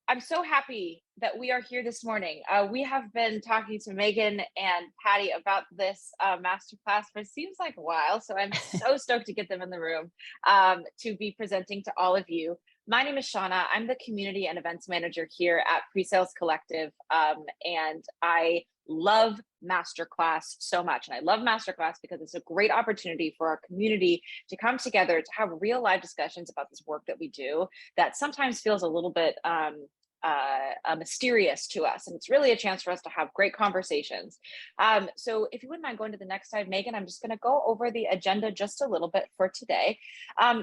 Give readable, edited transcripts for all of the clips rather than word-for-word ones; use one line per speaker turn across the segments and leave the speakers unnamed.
I'm so happy that we are here this morning. We have been talking to Megan and Patty about this masterclass for it seems like a while, so I'm so stoked to get them in the room to be presenting to all of you. My name is Shauna. I'm the community and events manager here at PreSales Collective, and I love Masterclass so much. And I love Masterclass because it's a great opportunity for our community to come together to have real live discussions about this work that we do that sometimes feels a little bit mysterious to us. And it's really a chance for us to have great conversations. So if you wouldn't mind going to the next slide, Megan, I'm just going to go over the agenda just a little bit for today.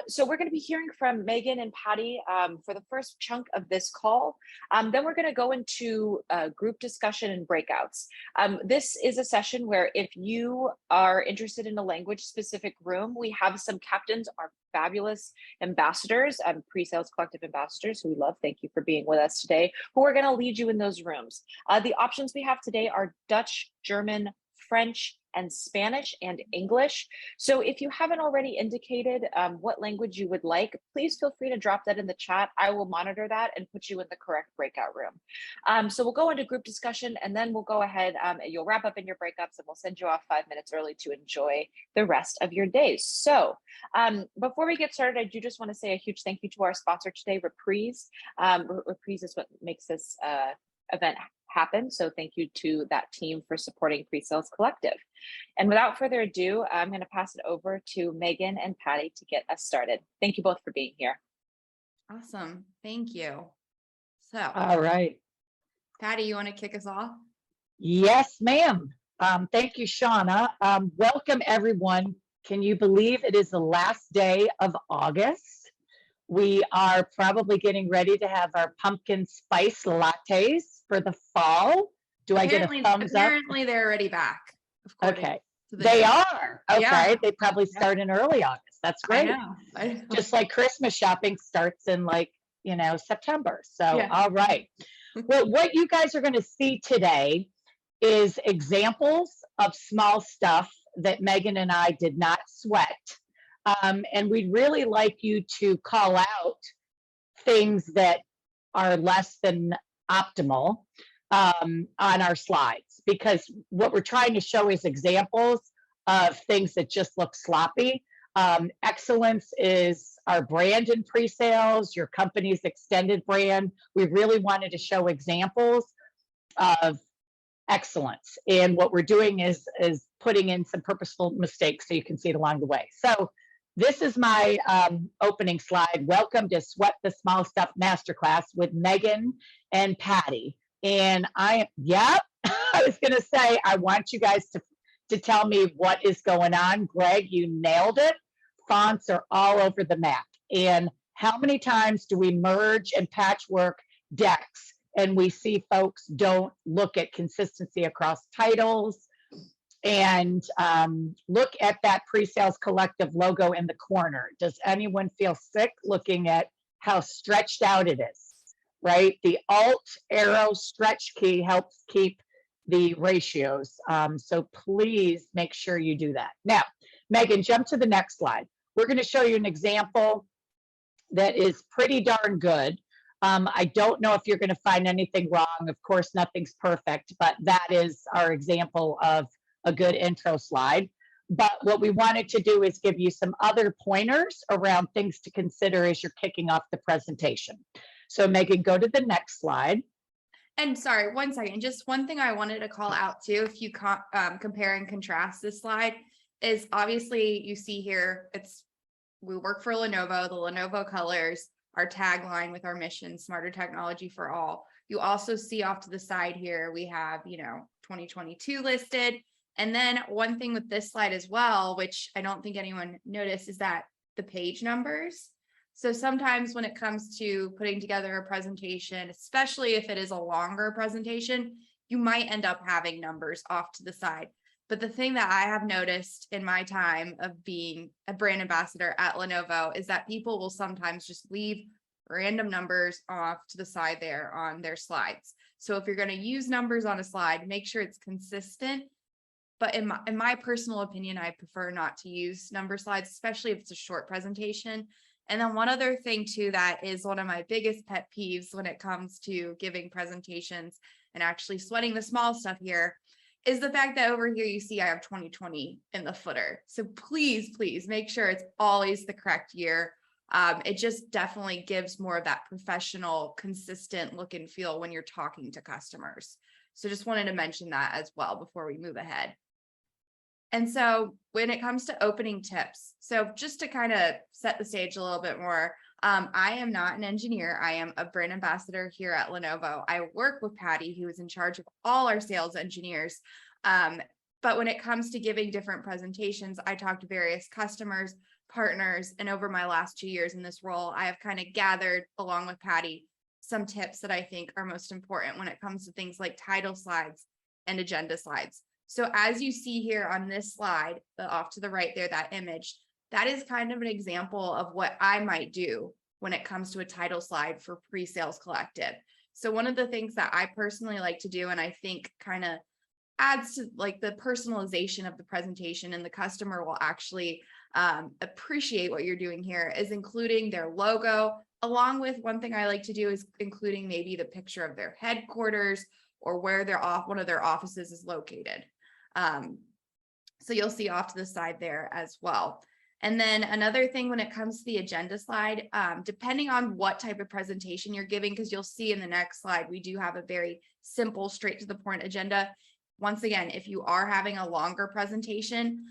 So we're going to be hearing from Megan and Patty for the first chunk of this call. Then we're going to go into group discussion and breakouts. This is a session where if you are interested in a language specific room, we have some captains, our fabulous ambassadors, PreSales Collective ambassadors who we love. Thank you for being with us today, who are going to lead you in those rooms. The options we have today are Dutch, German, French, and Spanish and English. So if you haven't already indicated what language you would like, please feel free to drop that in the chat. I will monitor that and put you in the correct breakout room. So we'll go into group discussion and then we'll go ahead and you'll wrap up in your breakups and we'll send you off 5 minutes early to enjoy the rest of your days. So before we get started, I do just want to say a huge thank you to our sponsor today, Reprise. Reprise is what makes this event happen. So thank you to that team for supporting PreSales Collective. And without further ado, I'm going to pass it over to Megan and Patty to get us started. Thank you both for being here.
Awesome. Thank you. So,
all right.
Patty, you want to kick us off?
Yes, ma'am. Thank you, Shauna. Welcome, everyone. Can you believe it is the last day of August? We are probably getting ready to have our pumpkin spice lattes for the fall. Do I get a thumbs up?
Apparently, they're already back.
Okay. They are. Okay. Yeah. They probably start in early August. That's great.
I know.
Just like Christmas shopping starts in September. So, yeah. All right. Well, what you guys are going to see today is examples of small stuff that Megan and I did not sweat. And we'd really like you to call out things that are less than optimal on our slides, because what we're trying to show is examples of things that just look sloppy. Excellence is our brand in pre-sales, your company's extended brand. We really wanted to show examples of excellence. And what we're doing is putting in some purposeful mistakes so you can see it along the way. So this is my opening slide. Welcome to Sweat the Small Stuff Masterclass with Megan and Patty. And I was going to say, I want you guys to tell me what is going on. Greg, you nailed it. Fonts are all over the map. And how many times do we merge and patchwork decks and we see folks don't look at consistency across titles? And look at that PreSales Collective logo in the corner. Does anyone feel sick looking at how stretched out it is, right? The Alt arrow stretch key helps keep the ratios. So please make sure you do that. Now, Megan, jump to the next slide. We're going to show you an example that is pretty darn good. I don't know if you're going to find anything wrong. Of course, nothing's perfect, but that is our example of a good intro slide. But what we wanted to do is give you some other pointers around things to consider as you're kicking off the presentation. So Megan, go to the next slide.
And sorry, 1 second, just one thing I wanted to call out too, if you compare and contrast this slide, is obviously you see here, we work for Lenovo, the Lenovo colors, our tagline with our mission, smarter technology for all. You also see off to the side here, we have, 2022 listed. And then one thing with this slide as well, which I don't think anyone noticed, is that the page numbers. So sometimes when it comes to putting together a presentation, especially if it is a longer presentation, you might end up having numbers off to the side. But the thing that I have noticed in my time of being a brand ambassador at Lenovo is that people will sometimes just leave random numbers off to the side there on their slides. So if you're going to use numbers on a slide, make sure it's consistent. But in my personal opinion, I prefer not to use number slides, especially if it's a short presentation. And then one other thing too, that is one of my biggest pet peeves when it comes to giving presentations and actually sweating the small stuff here, is the fact that over here you see I have 2020 in the footer. So please make sure it's always the correct year. It just definitely gives more of that professional, consistent look and feel when you're talking to customers. So just wanted to mention that as well before we move ahead. And so when it comes to opening tips, so just to kind of set the stage a little bit more, I am not an engineer. I am a brand ambassador here at Lenovo. I work with Patty, who is in charge of all our sales engineers. But when it comes to giving different presentations, I talk to various customers, partners, and over my last 2 years in this role, I have kind of gathered, along with Patty, some tips that I think are most important when it comes to things like title slides and agenda slides. So as you see here on this slide, off to the right there, that image, that is kind of an example of what I might do when it comes to a title slide for PreSales Collective. So one of the things that I personally like to do, and I think kind of adds to like the personalization of the presentation, and the customer will actually appreciate what you're doing here, is including their logo, along with one thing I like to do is including maybe the picture of their headquarters or where one of their offices is located. So you'll see off to the side there as well. And then another thing when it comes to the agenda slide, depending on what type of presentation you're giving, because you'll see in the next slide, we do have a very simple, straight to the point agenda. Once again, if you are having a longer presentation,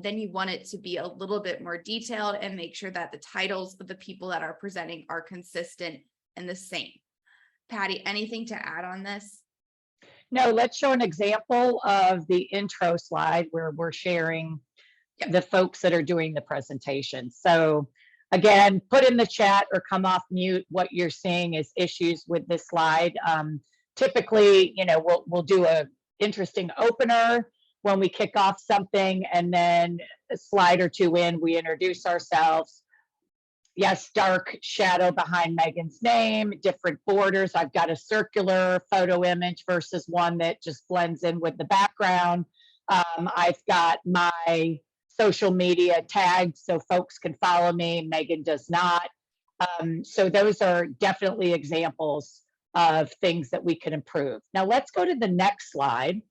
then you want it to be a little bit more detailed and make sure that the titles of the people that are presenting are consistent and the same. Patty, anything to add on this?
No, let's show an example of the intro slide where we're sharing the folks that are doing the presentation. So again, put in the chat or come off mute what you're seeing is issues with this slide. Typically, we'll do a interesting opener when we kick off something, and then a slide or two in, we introduce ourselves. Yes, dark shadow behind Megan's name, different borders. I've got a circular photo image versus one that just blends in with the background. I've got my social media tagged so folks can follow me. Megan does not. So those are definitely examples of things that we can improve. Now let's go to the next slide,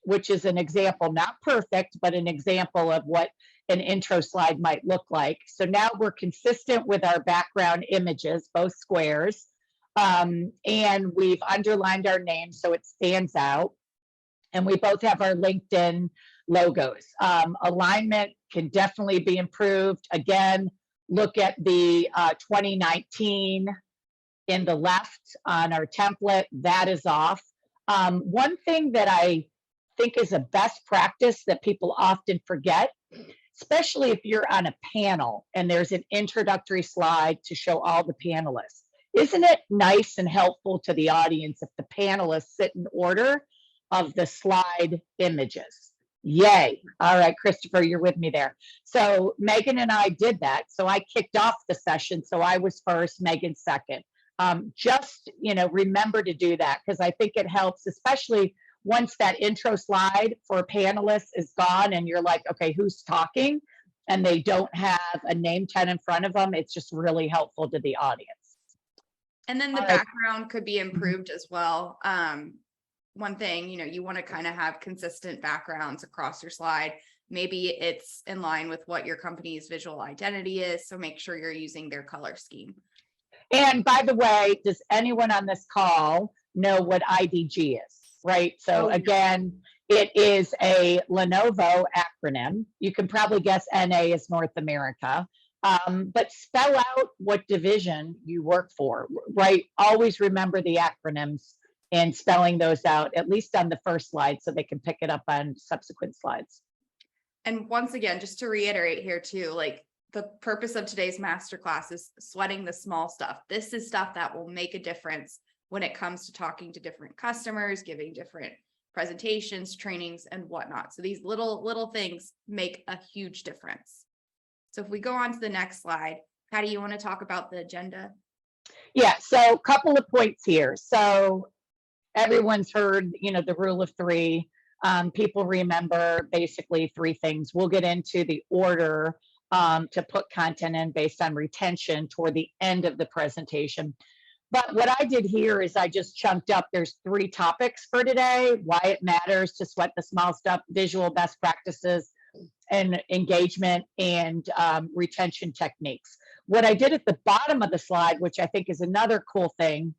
which is an example, not perfect, but an example of what an intro slide might look like. So now we're consistent with our background images, both squares, and we've underlined our name so it stands out. And we both have our LinkedIn logos. Alignment can definitely be improved. Again, look at the 2019 in the left on our template, that is off. One thing that I think is a best practice that people often forget, especially if you're on a panel and there's an introductory slide to show all the panelists. Isn't it nice and helpful to the audience if the panelists sit in order of the slide images? Yay. All right, Christopher, you're with me there. So Megan and I did that. So I kicked off the session. So I was first, Megan second. Just, remember to do that, because I think it helps, especially once that intro slide for panelists is gone and you're like, okay, who's talking? And they don't have a name tag in front of them. It's just really helpful to the audience.
And then the background could be improved as well. One thing, you want to kind of have consistent backgrounds across your slide. Maybe it's in line with what your company's visual identity is. So make sure you're using their color scheme.
And by the way, does anyone on this call know what IDG is? Right. So again, it is a Lenovo acronym. You can probably guess NA is North America, but spell out what division you work for, right? Always remember the acronyms and spelling those out, at least on the first slide, so they can pick it up on subsequent slides.
And once again, just to reiterate here too, like the purpose of today's masterclass is sweating the small stuff. This is stuff that will make a difference when it comes to talking to different customers, giving different presentations, trainings, and whatnot. So these little things make a huge difference. So if we go on to the next slide, Patty, you want to talk about the agenda?
Yeah, so a couple of points here. So everyone's heard, the rule of three. People remember basically three things. We'll get into the order to put content in based on retention toward the end of the presentation. But what I did here is I just chunked up, there's 3 topics for today: why it matters to sweat the small stuff, visual best practices, and engagement, and retention techniques. What I did at the bottom of the slide, which I think is another cool thing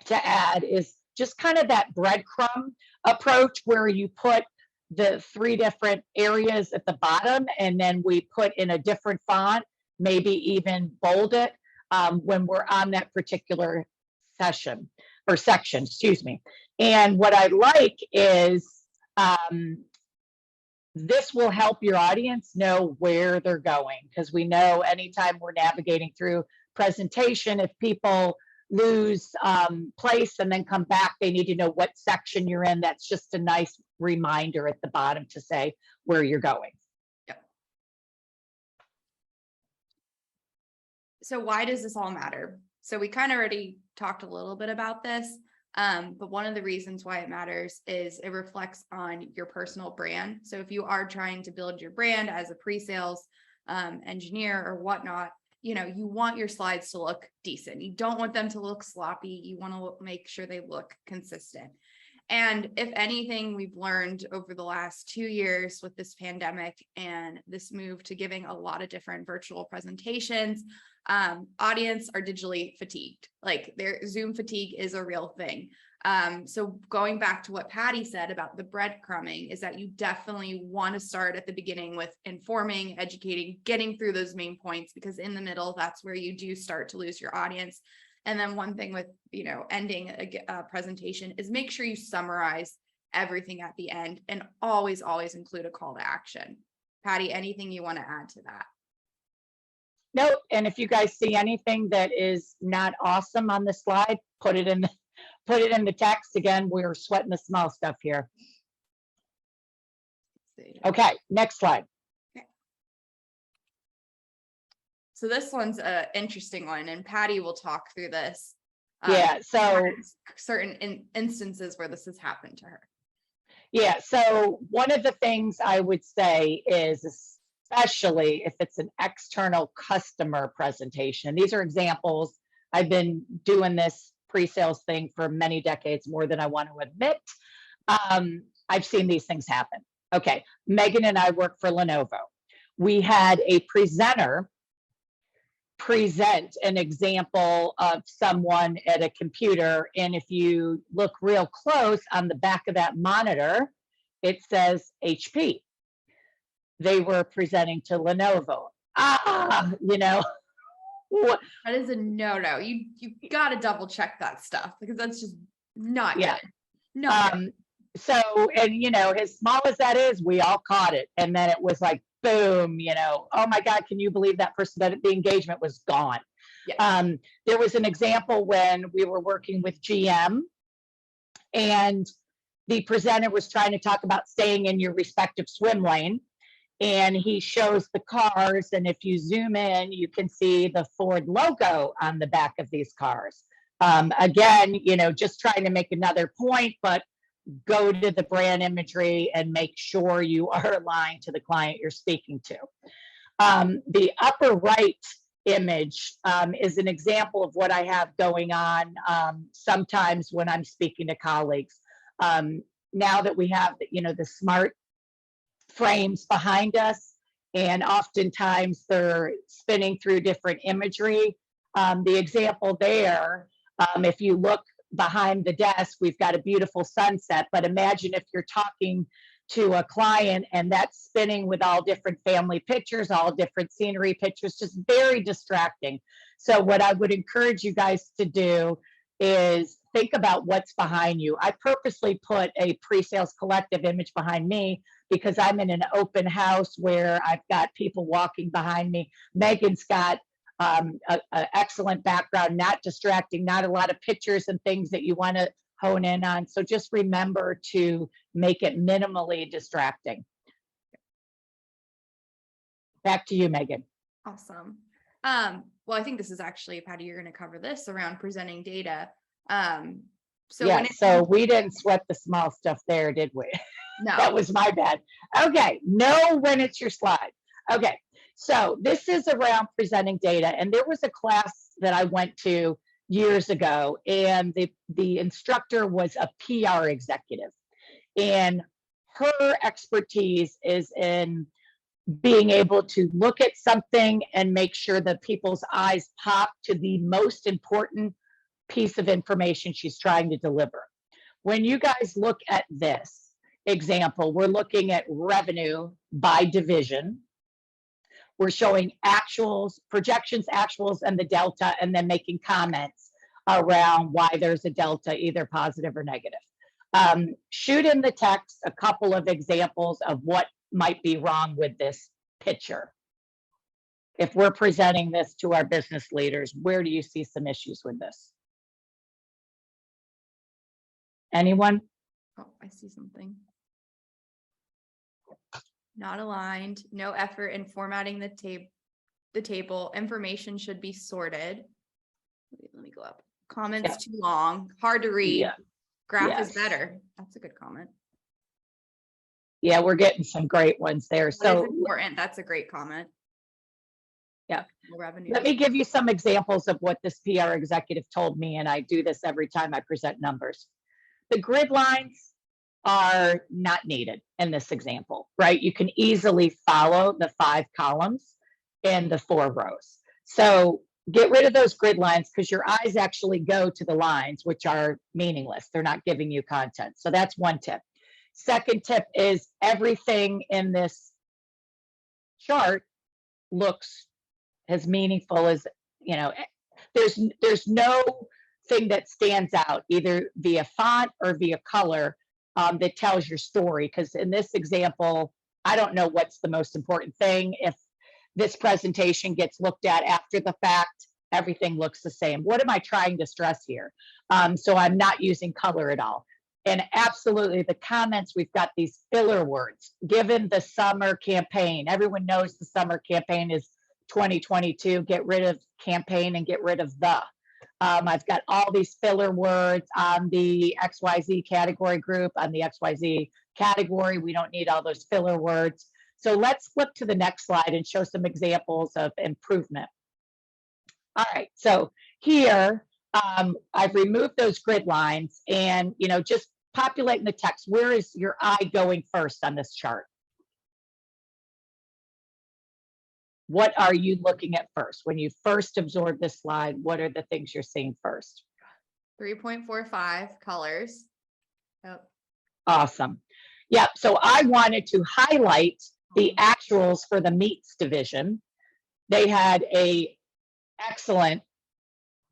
to add, is just kind of that breadcrumb approach where you put the 3 different areas at the bottom, and then we put in a different font, maybe even bold it when we're on that particular session or section, excuse me. And what I like is this will help your audience know where they're going, because we know anytime we're navigating through presentation, if people lose place and then come back, they need to know what section you're in. That's just a nice reminder at the bottom to say where you're going.
Yep. So why does this all matter? So we kind of already talked a little bit about this, but one of the reasons why it matters is it reflects on your personal brand. So if you are trying to build your brand as a pre-sales engineer or whatnot, you know, you want your slides to look decent. You don't want them to look sloppy. You want to make sure they look consistent. And if anything, we've learned over the last 2 years with this pandemic and this move to giving a lot of different virtual presentations, audience are digitally fatigued. Like their Zoom fatigue is a real thing. So going back to what Patty said about the breadcrumbing is that you definitely want to start at the beginning with informing, educating, getting through those main points, because in the middle, that's where you do start to lose your audience. And then one thing with, you know, ending a presentation is make sure you summarize everything at the end, and always include a call to action. Patty, anything you want to add to that?
No, and if you guys see anything that is not awesome on the slide, put it in the text. Again, we're sweating the small stuff here. Okay, next slide.
Okay. So this one's an interesting one, and Patty will talk through this.
Yeah, so
certain instances where this has happened to her.
Yeah, so one of the things I would say is, especially if it's an external customer presentation, these are examples. I've been doing this pre-sales thing for many decades, more than I want to admit. I've seen these things happen. Okay, Megan and I work for Lenovo. We had a presenter present an example of someone at a computer, and if you look real close on the back of that monitor, it says HP. They were presenting to Lenovo. You know,
that is a no. You got to double check that stuff, because that's just not good. No.
So, and you know, as small as that is, we all caught it, and then it was like, boom, you know, oh my God, can you believe that person, that the engagement was gone? Yeah. There was an example when we were working with GM, and the presenter was trying to talk about staying in your respective swim lane, and he shows the cars, and if you zoom in, you can see the Ford logo on the back of these cars. Again, you know, just trying to make another point, but go to the brand imagery and make sure you are aligned to the client you're speaking to. The upper right image is an example of what I have going on sometimes when I'm speaking to colleagues. Now that we have, you know, the smart frames behind us, and oftentimes they're spinning through different imagery. The example there, if you look behind the desk, we've got a beautiful sunset, but imagine if you're talking to a client and that's spinning with all different family pictures, all different scenery pictures, just very distracting. So what I would encourage you guys to do is think about what's behind you. I purposely put a PreSales Collective image behind me because I'm in an open house where I've got people walking behind me. Megan's got an excellent background, not distracting, not a lot of pictures and things that you want to hone in on. So just remember to make it minimally distracting. Back to you, Megan.
Awesome. Well, I think this is actually, Patty, you're going to cover this around presenting data. So
we didn't sweat the small stuff there, did we?
No.
That was my bad. Okay, know when it's your slide. Okay, So this is around presenting data. And there was a class that I went to years ago, and the instructor was a PR executive. And her expertise is in being able to look at something and make sure that people's eyes pop to the most important piece of information she's trying to deliver. When you guys look at this example, we're looking at revenue by division. We're showing actuals, projections, actuals, and the delta, and then making comments around why there's a delta, either positive or negative. Shoot in the text a couple of examples of what might be wrong with this picture. If we're presenting this to our business leaders, where do you see some issues with this? Anyone?
Oh, I see something. Not aligned, no effort in formatting the table. Information should be sorted. Let me go up. Comments too long, hard to read.
Yeah.
Graph is better. That's a good comment.
Yeah, we're getting some great ones there. So
important. That's a great comment.
Yeah.
Revenue.
Let me give you some examples of what this PR executive told me, and I do this every time I present numbers. The grid lines are not needed in this example, right? You can easily follow the 5 columns and the 4 rows. So get rid of those grid lines, because your eyes actually go to the lines, which are meaningless. They're not giving you content. So that's one tip. Second tip is everything in this chart looks as meaningful as, you know, there's no thing that stands out either via font or via color that tells your story. Because in this example, I don't know what's the most important thing. If this presentation gets looked at after the fact, everything looks the same. What am I trying to stress here? So I'm not using color at all. And absolutely, the comments, we've got these filler words. Given the summer campaign, everyone knows the summer campaign is 2022. Get rid of campaign and get rid of the. I've got all these filler words on the XYZ category group, on the XYZ category. We don't need all those filler words. So let's flip to the next slide and show some examples of improvement. All right, so here I've removed those grid lines and, you know, just populating the text. Where is your eye going first on this chart? What are you looking at first? When you first absorb this slide, what are the things you're seeing first?
3.45 colors. Oh.
Awesome. Yep. So I wanted to highlight the actuals for the meats division. They had a excellent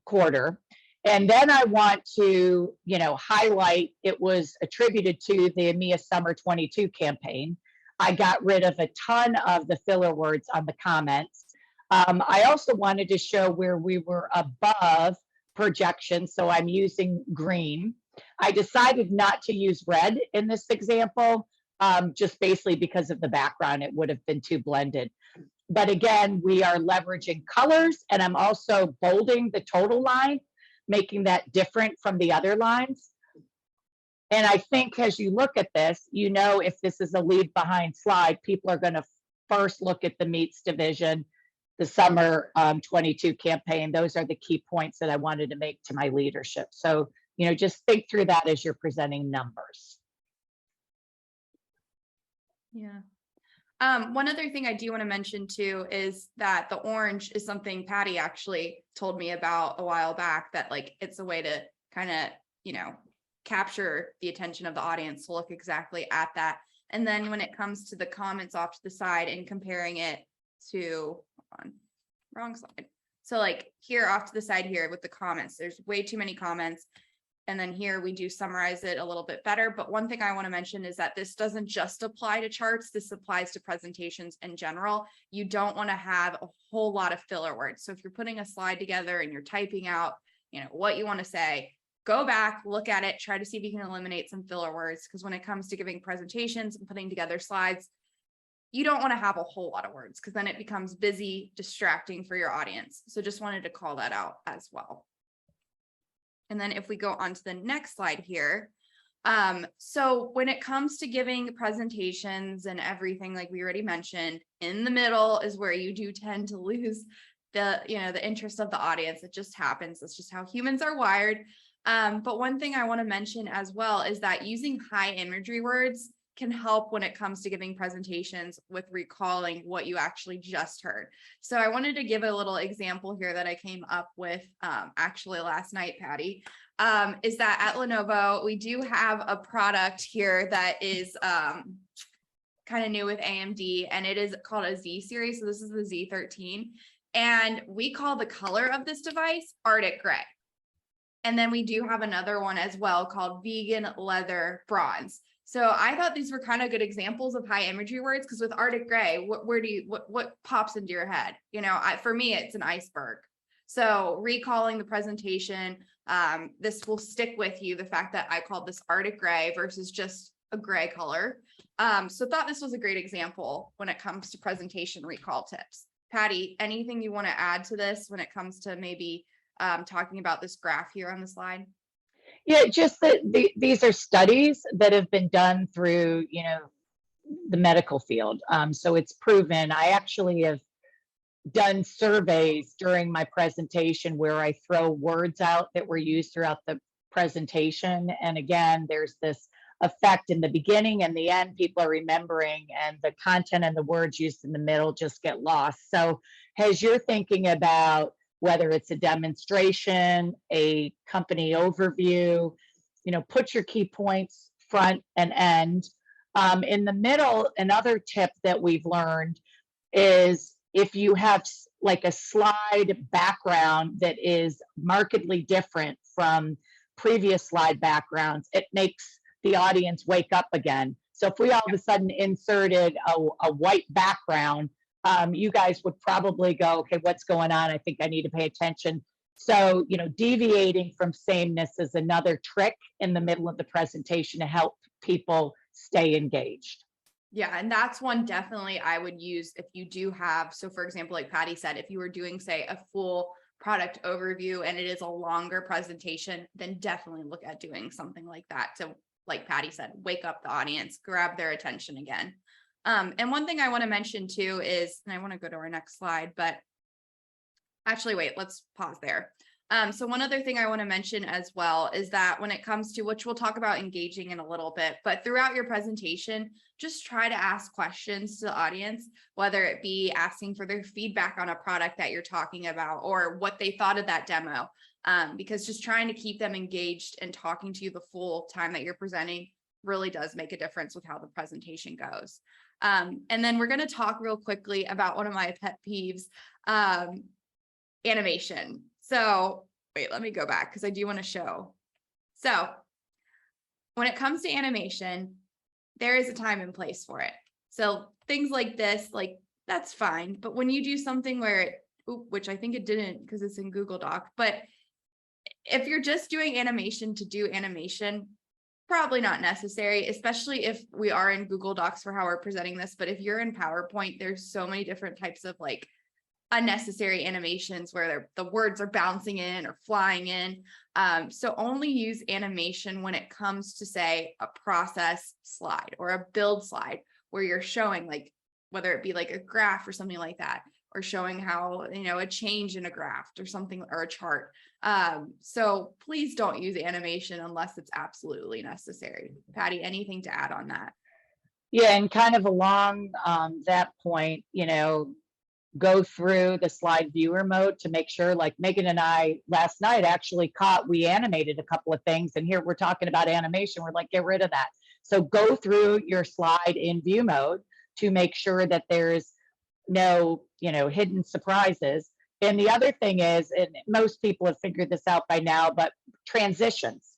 quarter. And then I want to, you know, highlight it was attributed to the EMEA Summer 22 campaign. I got rid of a ton of the filler words on the comments. I also wanted to show where we were above projections, so I'm using green. I decided not to use red in this example, just basically because of the background. It would have been too blended. But again, we are leveraging colors, and I'm also bolding the total line, making that different from the other lines. And I think as you look at this, you know, if this is a leave behind slide, people are going to first look at the meats division, the summer 22 campaign. Those are the key points that I wanted to make to my leadership. So, you know, just think through that as you're presenting numbers.
Yeah. One other thing I do want to mention too is that the orange is something Patty actually told me about a while back, that like it's a way to kind of, you know, capture the attention of the audience to look exactly at that. And then when it comes to the comments off to the side and comparing it to, wrong slide. So like here off to the side here with the comments, there's way too many comments. And then here we do summarize it a little bit better. But one thing I want to mention is that this doesn't just apply to charts. This applies to presentations in general. You don't want to have a whole lot of filler words. So if you're putting a slide together and you're typing out, you know, what you want to say, go back, look at it, try to see if you can eliminate some filler words. Because when it comes to giving presentations and putting together slides, you don't want to have a whole lot of words because then it becomes busy, distracting for your audience. So just wanted to call that out as well. And then if we go on to the next slide here, So when it comes to giving presentations and everything, like we already mentioned, in the middle is where you do tend to lose the interest of the audience. It just happens. That's just how humans are wired. But one thing I want to mention as well is that using high imagery words can help when it comes to giving presentations with recalling what you actually just heard. So I wanted to give a little example here that I came up with actually last night, Patty, is that at Lenovo, we do have a product here that is kind of new with AMD, and it is called a Z series. So this is the Z13. And we call the color of this device Arctic Gray. And then we do have another one as well called Vegan Leather Bronze. So I thought these were kind of good examples of high imagery words, because with Arctic Gray, what pops into your head? For me, it's an iceberg. So recalling the presentation, this will stick with you, the fact that I called this Arctic Gray versus just a gray color. So thought this was a great example when it comes to presentation recall tips. Patty, anything you want to add to this when it comes to maybe talking about this graph here on the slide?
Yeah, just that these are studies that have been done through, the medical field. So it's proven. I actually have done surveys during my presentation where I throw words out that were used throughout the presentation. And again, there's this effect in the beginning and the end, people are remembering, and the content and the words used in the middle just get lost. So as you're thinking about whether it's a demonstration, a company overview, put your key points front and end. In the middle, another tip that we've learned is if you have like a slide background that is markedly different from previous slide backgrounds, it makes the audience wake up again. So if we all of a sudden inserted a white background, you guys would probably go, okay, what's going on? I think I need to pay attention. So, deviating from sameness is another trick in the middle of the presentation to help people stay engaged.
Yeah, and that's one definitely I would use if you do have, so for example, like Patty said, if you were doing, say, a full product overview and it is a longer presentation, then definitely look at doing something like that to, like Patty said, wake up the audience, grab their attention again. And one thing I want to mention too is, and I want to go to our next slide, but actually, wait, let's pause there. So one other thing I want to mention as well is that when it comes to, which we'll talk about engaging in a little bit, but throughout your presentation, just try to ask questions to the audience, whether it be asking for their feedback on a product that you're talking about or what they thought of that demo, because just trying to keep them engaged and talking to you the full time that you're presenting really does make a difference with how the presentation goes. And then we're going to talk real quickly about one of my pet peeves, animation. So wait, let me go back because I do want to show. So when it comes to animation, there is a time and place for it. So things like this, like that's fine. But when you do something where it, which I think it didn't because it's in Google Doc, but if you're just doing animation to do animation, probably not necessary, especially if we are in Google Docs for how we're presenting this. But if you're in PowerPoint, there's so many different types of like unnecessary animations where the words are bouncing in or flying in. So only use animation when it comes to, say, a process slide or a build slide where you're showing, like, whether it be like a graph or something like that, or showing how, a change in a graph or something, or a chart. So please don't use animation unless it's absolutely necessary. Patty, anything to add on that?
Yeah, and kind of along that point, go through the slide viewer mode to make sure, like Megan and I last night actually we animated a couple of things, and here we're talking about animation. We're like, get rid of that. So go through your slide in view mode to make sure that there's no, hidden surprises. And the other thing is, and most people have figured this out by now, but transitions.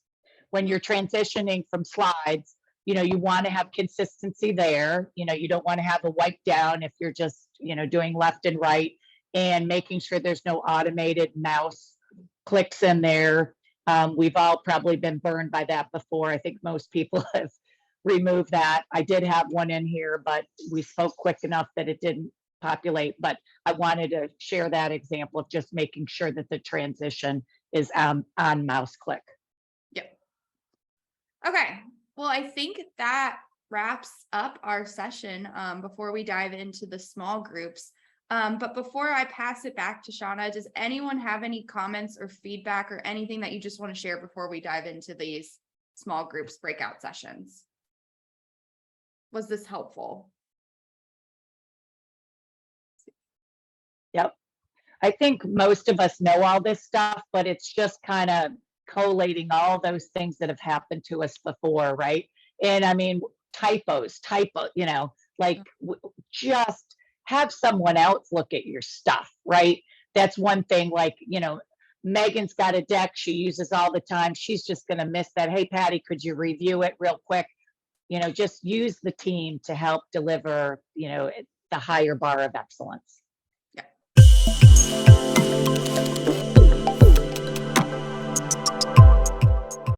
When you're transitioning from slides, you want to have consistency there. You don't want to have a wipe down if you're just, doing left and right, and making sure there's no automated mouse clicks in there. We've all probably been burned by that before. I think most people have removed that. I did have one in here, but we spoke quick enough that it didn't populate. But I wanted to share that example of just making sure that the transition is on mouse click.
Yep. Okay. Well, I think that wraps up our session before we dive into the small groups. But before I pass it back to Shauna, does anyone have any comments or feedback or anything that you just want to share before we dive into these small groups breakout sessions? Was this helpful?
Yep. I think most of us know all this stuff, but it's just kind of collating all those things that have happened to us before, right? And I mean, typo, like just have someone else look at your stuff, right? That's one thing, like, Megan's got a deck she uses all the time. She's just going to miss that. Hey, Patty, could you review it real quick? Just use the team to help deliver, the higher bar of excellence.